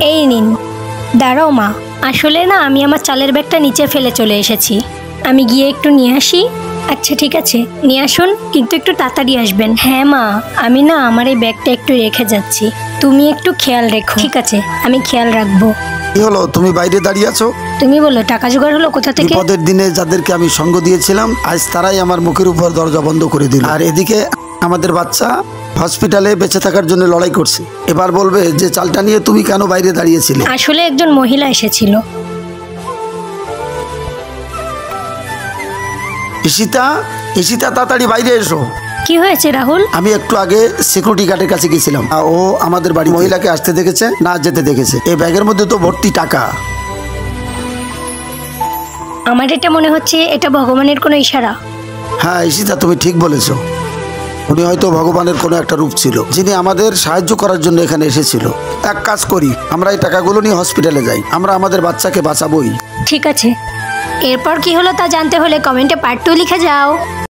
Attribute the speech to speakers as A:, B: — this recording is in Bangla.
A: এই নিন। দাঁড়াও মা, আসলে না আমি আমার চালের ব্যাগটা নিচে ফেলে চলে এসেছি, আমি গিয়ে একটু নিয়ে আসি। আচ্ছা ঠিক আছে, নিয়ে আসুন, কিন্তু একটু তাড়াতাড়ি আসবেন। হ্যাঁ মা, আমি না আমার এই ব্যাগটা একটু রেখে যাচ্ছি, তুমি একটু খেয়াল রেখো। ঠিক আছে, আমি খেয়াল রাখবো।
B: কি হলো, তুমি বাইরে দাঁড়িয়ে আছো?
A: তুমি বলো, টাকা জোগাড় হলো কোথা থেকে?
B: বিপদের দিনে যাদেরকে আমি সঙ্গ দিয়েছিলাম, আজ তারাই আমার মুখের উপর দরজা বন্ধ করে দিল। আর এদিকে আমাদের বাচ্চা হসপিটালে বেঁচে থাকার জন্য লড়াই করছে। এবার বলবে যে চালটা নিয়ে তুমি কেন বাইরে দাঁড়িয়েছিলে?
A: আসলে একজন মহিলা এসেছিল।
B: ঈশিতা, ঈশিতা তাড়াতাড়ি বাইরে এসো।
A: কি হয়েছে রাহুল?
B: আমি একটু আগে সিকিউরিটি গার্ডের কাছে গেছিলাম, ও আমাদের বাড়ি মহিলাকে আসতে দেখেছে না যেতে দেখেছে। এই ব্যাগের মধ্যে তো ভর্তি টাকা।
A: আমার এটা মনে হচ্ছে এটা ভগবানের কোনো ইশারা।
B: হ্যাঁ ঈশিতা, তুমি ঠিক বলেছো। উনি হয়তো ভগবানের কোনো একটা রূপ ছিল, যিনি আমাদের সাহায্য করার জন্য এখানে এসেছিল। এক কাজ করি, আমরা এই টাকাগুলো নিয়ে হসপিটালে যাই, আমরা আমাদের বাচ্চাকে বাঁচাবোই।
A: ঠিক আছে, এরপর কি হলো তা জানতে হলে কমেন্টে পার্ট 2 লিখে যাও।